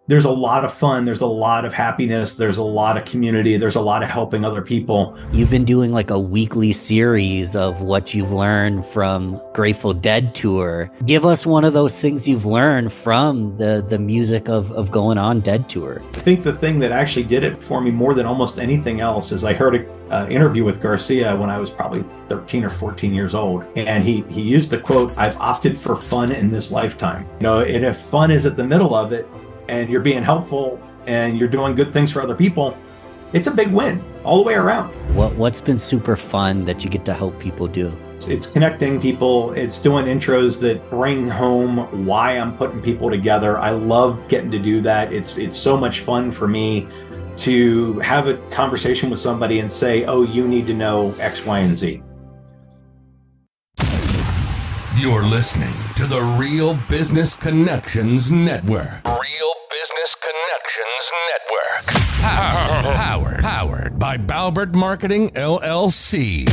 there's a lot of fun, there's a lot of happiness, there's a lot of community, there's a lot of helping other people. You've been doing like a weekly series of what you've learned from Grateful Dead tour. Give us one of those things you've learned from the music of going on Dead tour. I think the thing that actually did it for me more than almost anything else is I heard an interview with Garcia when I was probably 13 or 14 years old. And he used the quote, "I've opted for fun in this lifetime." And if fun is at the middle of it, and you're being helpful and you're doing good things for other people, it's a big win all the way around. What's been super fun that you get to help people do? It's connecting people. It's doing intros that bring home why I'm putting people together. I love getting to do that. It's so much fun for me to have a conversation with somebody and say, oh, you need to know X, Y, and Z. You're listening to the Real Business Connections Network. Powered by Balbert Marketing, LLC.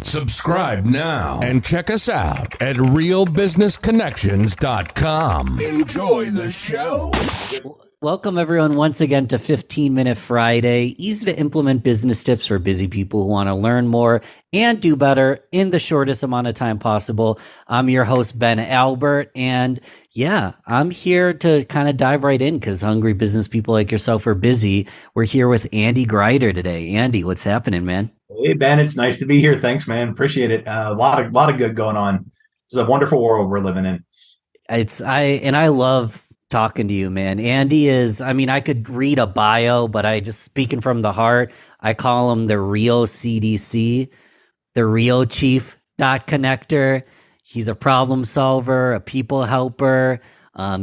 Subscribe now and check us out at realbusinessconnections.com. Enjoy the show. Welcome everyone once again to 15-Minute Friday. Easy to implement business tips for busy people who want to learn more and do better in the shortest amount of time possible. I'm your host, Ben Albert, and yeah, I'm here to kind of dive right in because hungry business people like yourself are busy. We're here with Andy Greider today. Andy, what's happening, man? Hey, Ben, it's nice to be here. Thanks, man. Appreciate it. A lot of good going on. It's a wonderful world we're living in. I love talking to you, man. Andy is, I could read a bio, but I just speaking from the heart, I call him the real CDC, the real chief dot connector. He's a problem solver, a people helper.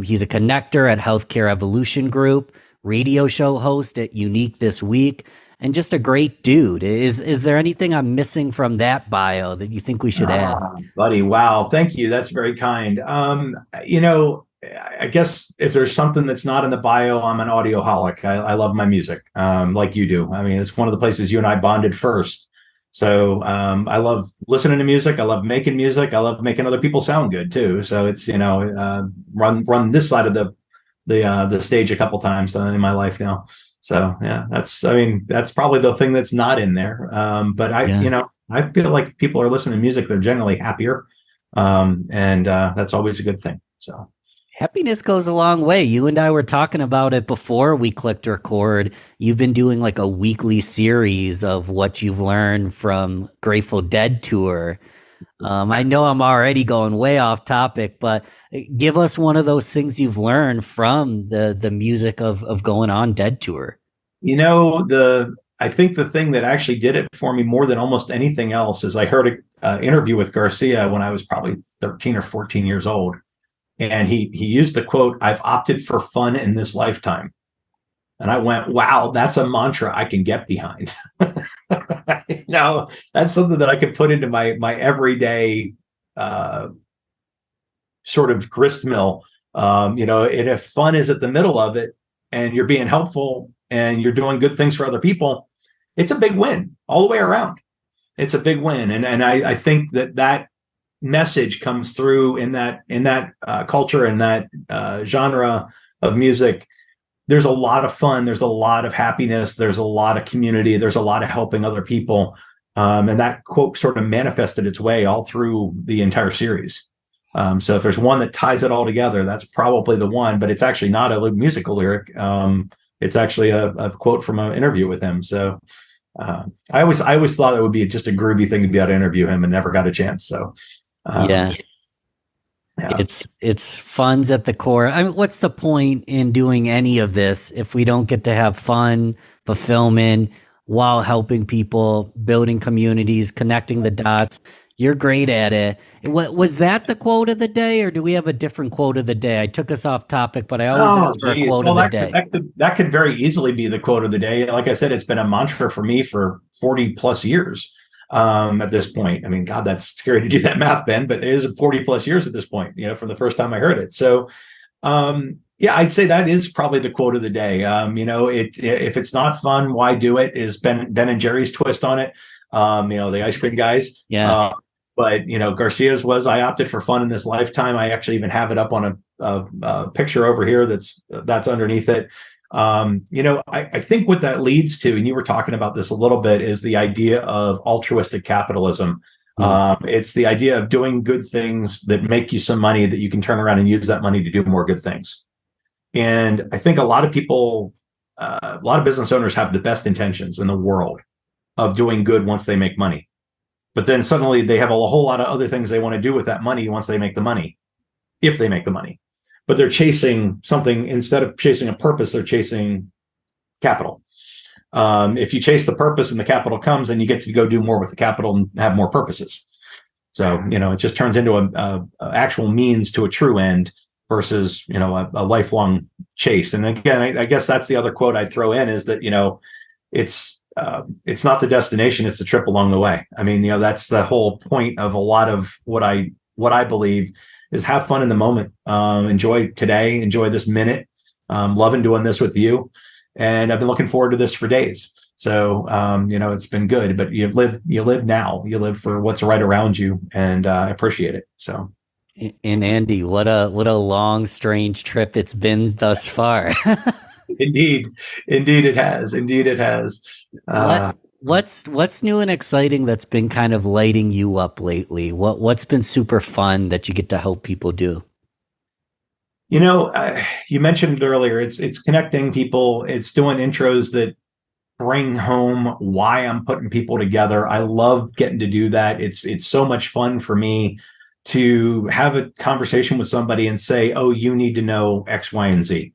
He's a connector at Healthcare Evolution Group, radio show host at Unique This Week, and just a great dude. Is there anything I'm missing from that bio that you think we should add? Buddy, wow. Thank you. That's very kind. I guess if there's something that's not in the bio, I'm an audioholic. I love my music, like you do. It's one of the places you and I bonded first. So I love listening to music. I love making music. I love making other people sound good too. So it's run this side of the stage a couple times in my life now. So yeah, that's probably the thing that's not in there. But I feel like if people are listening to music, they're generally happier, and that's always a good thing. So. Happiness goes a long way. You and I were talking about it before we clicked record. You've been doing like a weekly series of what you've learned from Grateful Dead tour. I know I'm already going way off topic, but give us one of those things you've learned from the music of going on Dead tour. I think the thing that actually did it for me more than almost anything else is I heard an interview with Garcia when I was probably 13 or 14 years old. And he used the quote, "I've opted for fun in this lifetime." And I went, wow, that's a mantra I can get behind. That's something that I can put into my everyday sort of grist mill. And if fun is at the middle of it and you're being helpful and you're doing good things for other people, it's a big win all the way around. It's a big win. And I think that message comes through in that culture and that genre of music. There's a lot of fun, there's a lot of happiness, there's a lot of community, there's a lot of helping other people, and that quote sort of manifested its way all through the entire series. So if there's one that ties it all together, that's probably the one, but it's actually not a musical lyric. It's actually a quote from an interview with him. So I always thought it would be just a groovy thing to be able to interview him, and never got a chance. So yeah. It's fun's at the core. What's the point in doing any of this if we don't get to have fun, fulfillment while helping people, building communities, connecting the dots? You're great at it. Was that the quote of the day, or do we have a different quote of the day? I took us off topic, but I always ask for a quote of the day. That could very easily be the quote of the day. Like I said, it's been a mantra for me for 40 plus years. At this point, God, that's scary to do that math, Ben, but it is 40 plus years at this point, from the first time I heard it. So, I'd say that is probably the quote of the day. If it's not fun, why do it? Is Ben and Jerry's twist on it. The ice cream guys. Yeah. But Garcia's was, I opted for fun in this lifetime. I actually even have it up on picture over here that's underneath it. I think what that leads to, and you were talking about this a little bit, is the idea of altruistic capitalism. It's the idea of doing good things that make you some money that you can turn around and use that money to do more good things. And I think a lot of people, a lot of business owners have the best intentions in the world of doing good once they make money. But then suddenly they have a whole lot of other things they want to do with that money once they make the money, if they make the money. But they're chasing something. Instead of chasing a purpose, they're chasing capital. If you chase the purpose and the capital comes, then you get to go do more with the capital and have more purposes. So, it just turns into a actual means to a true end versus, a lifelong chase. And again, I guess that's the other quote I'd throw in, is that, it's not the destination, it's the trip along the way. I mean, that's the whole point of a lot of what I believe is have fun in the moment. Enjoy today, enjoy this minute. Loving doing this with you. And I've been looking forward to this for days. So, it's been good, but you live now, you live for what's right around you. And I appreciate it. So. And Andy, what a long, strange trip it's been thus far. Indeed it has. What's new and exciting that's been kind of lighting you up lately? What's been super fun that you get to help people do? You mentioned it earlier. It's connecting people. It's doing intros that bring home why I'm putting people together. I love getting to do that. It's so much fun for me to have a conversation with somebody and say, oh, you need to know X, Y, and Z,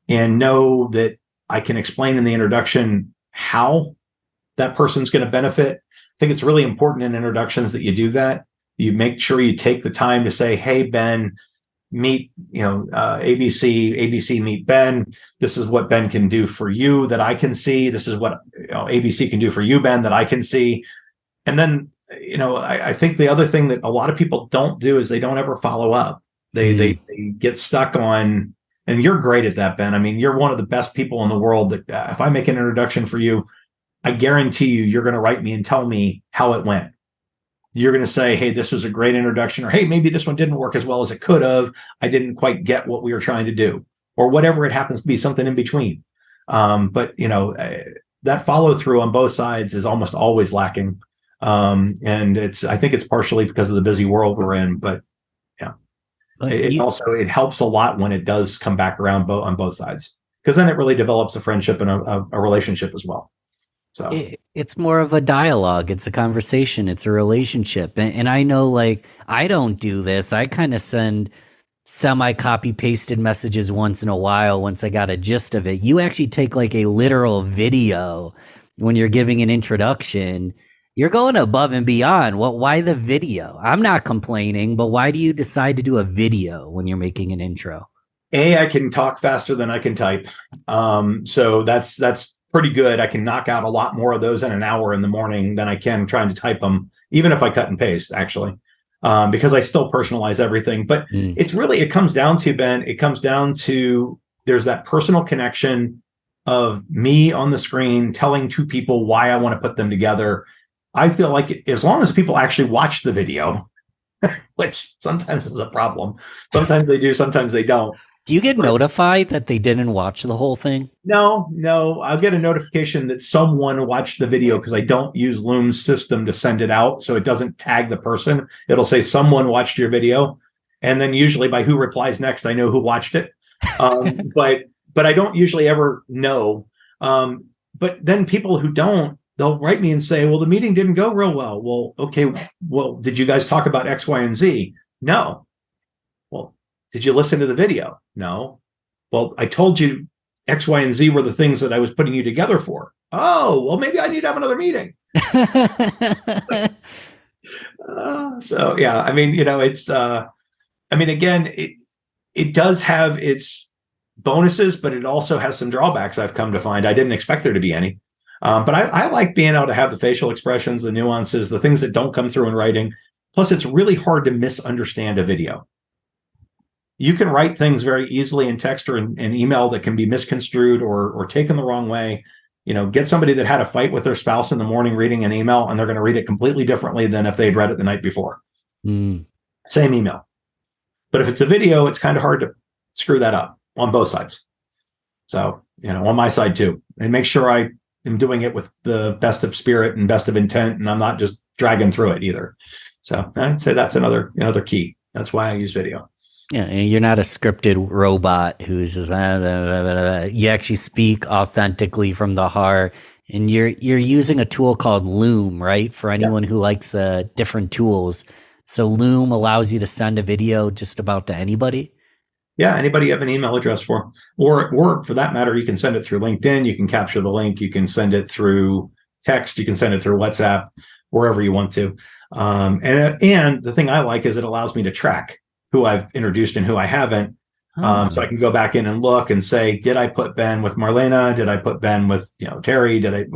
and know that I can explain in the introduction how that person's going to benefit. I think it's really important in introductions that you do that. You make sure you take the time to say, hey, Ben, meet, ABC meet Ben. This is what Ben can do for you that I can see. This is what ABC can do for you, Ben, that I can see. And then, I think the other thing that a lot of people don't do is they don't ever follow up. They get stuck on, and you're great at that, Ben. I mean, you're one of the best people in the world that if I make an introduction for you, I guarantee you're going to write me and tell me how it went. You're going to say, hey, this was a great introduction, or hey, maybe this one didn't work as well as it could have. I didn't quite get what we were trying to do, or whatever it happens to be, something in between. But that follow through on both sides is almost always lacking. And I think it's partially because of the busy world we're in, but yeah, it helps a lot when it does come back around on both sides, because then it really develops a friendship and a relationship as well. So it's more of a dialogue. It's a conversation. It's a relationship. And I know, I don't do this. I kind of send semi-copy pasted messages once in a while once I got a gist of it. You actually take a literal video when you're giving an introduction. You're going above and beyond. Why the video? I'm not complaining, but why do you decide to do a video when you're making an intro? I can talk faster than I can type. So that's pretty good. I can knock out a lot more of those in an hour in the morning than I can trying to type them, even if I cut and paste, actually, because I still personalize everything. But it comes down to, Ben, there's that personal connection of me on the screen telling two people why I want to put them together. I feel like as long as people actually watch the video, which sometimes is a problem. Sometimes they do, sometimes they don't. Do you get notified that they didn't watch the whole thing? No. I'll get a notification that someone watched the video, because I don't use Loom's system to send it out. So it doesn't tag the person. It'll say someone watched your video. And then usually by who replies next, I know who watched it. But I don't usually ever know. But then people who don't, they'll write me and say, well, the meeting didn't go real well. Well, okay. Well, did you guys talk about X, Y, and Z? No. Well, did you listen to the video? No. Well, I told you X, Y, and Z were the things that I was putting you together for. Oh, well, maybe I need to have another meeting. So, yeah, I mean, again, it does have its bonuses, but it also has some drawbacks I've come to find. I didn't expect there to be any. But I like being able to have the facial expressions, the nuances, the things that don't come through in writing. Plus, it's really hard to misunderstand a video. You can write things very easily in text or in email that can be misconstrued or taken the wrong way. Get somebody that had a fight with their spouse in the morning reading an email, and they're going to read it completely differently than if they'd read it the night before. Same email. But if it's a video, it's kind of hard to screw that up on both sides. So, on my side too, and make sure I am doing it with the best of spirit and best of intent, and I'm not just dragging through it either. So I'd say that's another key. That's why I use video. Yeah, and you're not a scripted robot who's just you actually speak authentically from the heart, and you're using a tool called Loom, right? For anyone who likes different tools. So Loom allows you to send a video just about to anybody. Yeah, anybody you have an email address for, or for that matter, you can send it through LinkedIn. You can capture the link. You can send it through text. You can send it through WhatsApp, wherever you want to. And the thing I like is it allows me to track who I've introduced and who I haven't. So I can go back in and look and say, did I put Ben with Marlena? Did I put Ben with, Terry? Did I,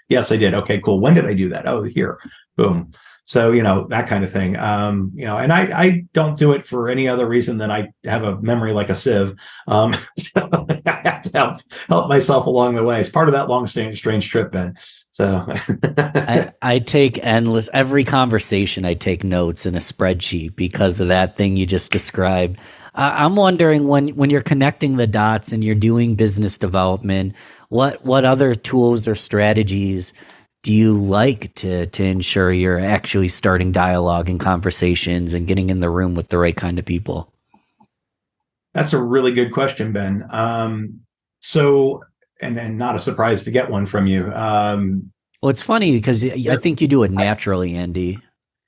yes, I did. Okay, cool. When did I do that? Oh, here, boom. So, that kind of thing. And I don't do it for any other reason than I have a memory like a sieve. So I have to help myself along the way. It's part of that long, strange trip, Ben. So I take every conversation, I take notes in a spreadsheet because of that thing you just described. I'm wondering when you're connecting the dots and you're doing business development, what other tools or strategies do you like to ensure you're actually starting dialogue and conversations and getting in the room with the right kind of people? That's a really good question, Ben. So, and not a surprise to get one from you. Well, it's funny because I think you do it naturally, Andy.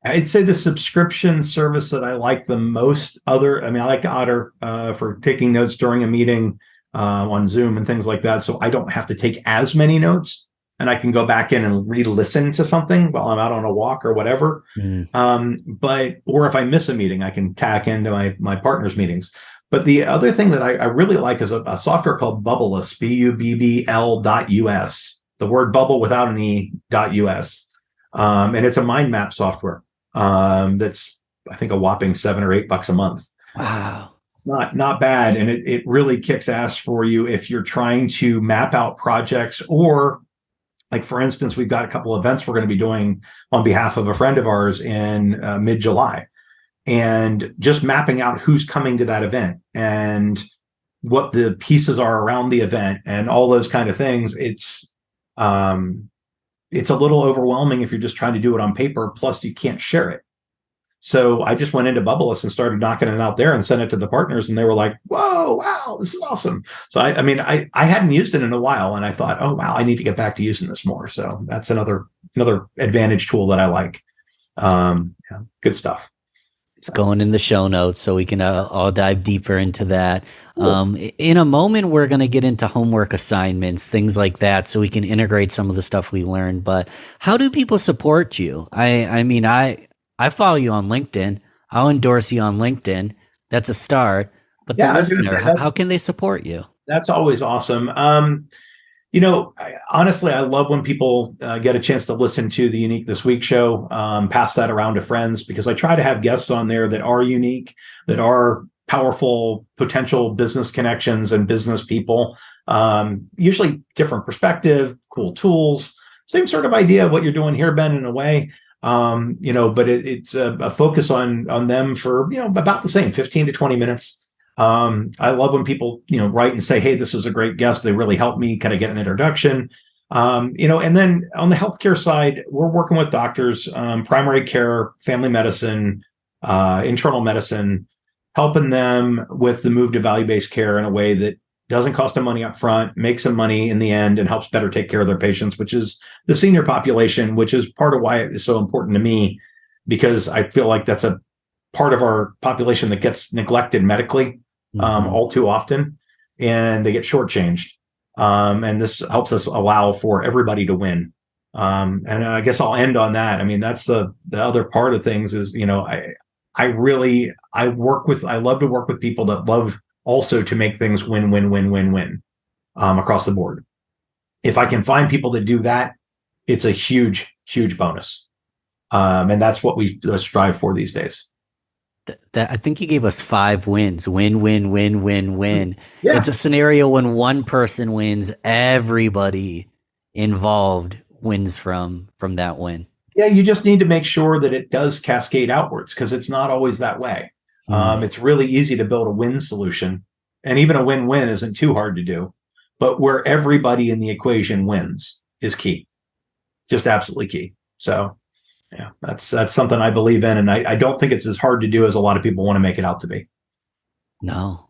I'd say the subscription service that I like the most, I like Otter for taking notes during a meeting on Zoom and things like that. So I don't have to take as many notes, and I can go back in and re-listen to something while I'm out on a walk or whatever. Or if I miss a meeting, I can tack into my partner's meetings. But the other thing that I really like is a software called Bubbleless, BUBBL.us. The word bubble without an E.us. And it's a mind map software that's, I think, a whopping $7 or $8 a month. Wow. It's not bad. And it really kicks ass for you if you're trying to map out projects, or like, for instance, we've got a couple of events we're going to be doing on behalf of a friend of ours in mid-July, and just mapping out who's coming to that event and what the pieces are around the event and all those kind of things. It's a little overwhelming if you're just trying to do it on paper, plus you can't share it. So I just went into Bubbleless and started knocking it out there and sent it to the partners, and they were like, whoa, wow, this is awesome. So I hadn't used it in a while, and I thought, oh, wow, I need to get back to using this more. So that's another advantage tool that I like. Good stuff. It's going in the show notes so we can all dive deeper into that. Cool. In a moment, we're going to get into homework assignments, things like that, so we can integrate some of the stuff we learned. But how do people support you? I follow you on LinkedIn. I'll endorse you on LinkedIn. That's a start. But the listener, how can they support you? That's always awesome. Honestly, I love when people get a chance to listen to the Unique This Week show, pass that around to friends, because I try to have guests on there that are unique, that are powerful potential business connections and business people, usually different perspective, cool tools, same sort of idea of what you're doing here, Ben, in a way. But it's a focus on them for, about the same 15 to 20 minutes. I love when people, write and say, hey, this is a great guest. They really helped me kind of get an introduction. And then on the healthcare side, we're working with doctors, primary care, family medicine, internal medicine, helping them with the move to value-based care in a way that doesn't cost them money up front, makes them money in the end, and helps better take care of their patients, which is the senior population, which is part of why it is so important to me, because I feel like that's a part of our population that gets neglected medically all too often, and they get shortchanged. And this helps us allow for everybody to win. And I guess I'll end on that. I mean, that's the other part of things is, I love to work with people that love also to make things win, win, win, win, win across the board. If I can find people that do that, it's a huge, huge bonus. And that's what we strive for these days. I think you gave us 5 wins. Win, win, win, win, win. Yeah. It's a scenario when one person wins, everybody involved wins from that win. Yeah, you just need to make sure that it does cascade outwards, because it's not always that way. It's really easy to build a win solution, and even a win-win isn't too hard to do. But where everybody in the equation wins is key, just absolutely key. So, yeah, that's something I believe in, and I don't think it's as hard to do as a lot of people want to make it out to be. No.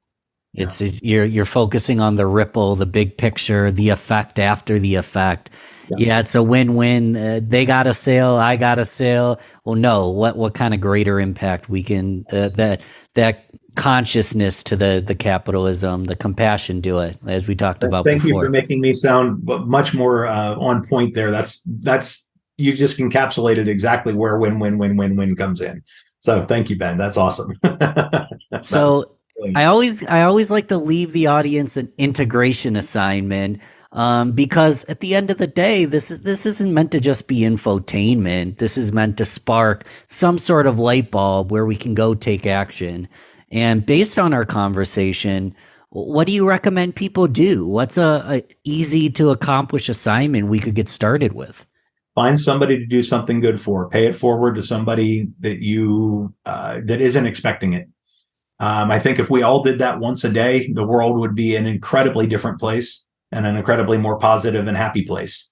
It's you're focusing on the ripple, the big picture, the effect after the effect. Yeah, it's a win-win. They got a sale, I got a sale. Well, no, what kind of greater impact we can that consciousness to the capitalism, the compassion to it, as we talked about Thank before. you for making me sound much more on point there. That's you just encapsulated exactly where win comes in. So thank you, Ben. That's awesome. So I always like to leave the audience an integration assignment, because at the end of the day, this isn't meant to just be infotainment. This is meant to spark some sort of light bulb where we can go take action. And based on our conversation, what do you recommend people do? What's a easy to accomplish assignment we could get started with? Find somebody to do something good for. Pay it forward to somebody that you that isn't expecting it. I think if we all did that once a day, the world would be an incredibly different place and an incredibly more positive and happy place.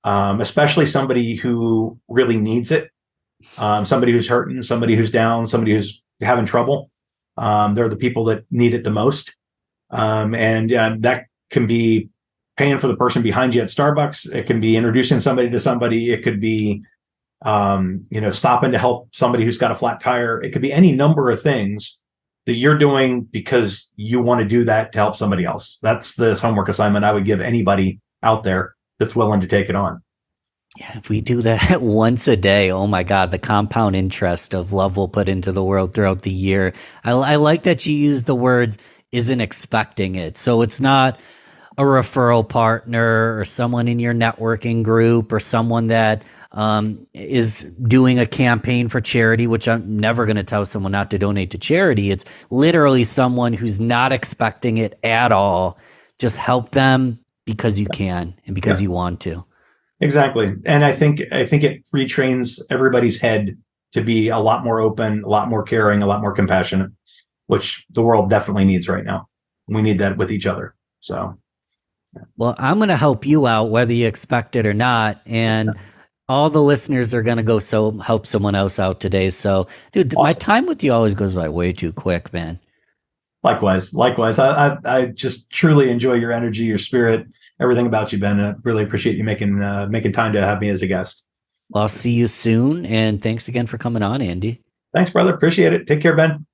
Especially somebody who really needs it, somebody who's hurting, somebody who's down, somebody who's having trouble. They're the people that need it the most. And that can be paying for the person behind you at Starbucks. It can be introducing somebody to somebody. It could be, stopping to help somebody who's got a flat tire. It could be any number of things that you're doing because you want to do that to help somebody else. That's the homework assignment I would give anybody out there that's willing to take it on. Yeah, if we do that once a day, oh my God, the compound interest of love we'll put into the world throughout the year. I like that you use the words "isn't expecting it." So it's not a referral partner or someone in your networking group or someone that is doing a campaign for charity, which I'm never going to tell someone not to donate to charity. It's literally someone who's not expecting it at all. Just help them because you can and because you want to. Exactly. And I think it retrains everybody's head to be a lot more open, a lot more caring, a lot more compassionate, which the world definitely needs right now. We need that with each other. So, well, I'm going to help you out whether you expect it or not. And all the listeners are going to go help someone else out today. So, dude, awesome. My time with you always goes by way too quick, man. Likewise. I just truly enjoy your energy, your spirit, everything about you, Ben. I really appreciate you making time to have me as a guest. Well, I'll see you soon. And thanks again for coming on, Andy. Thanks, brother. Appreciate it. Take care, Ben.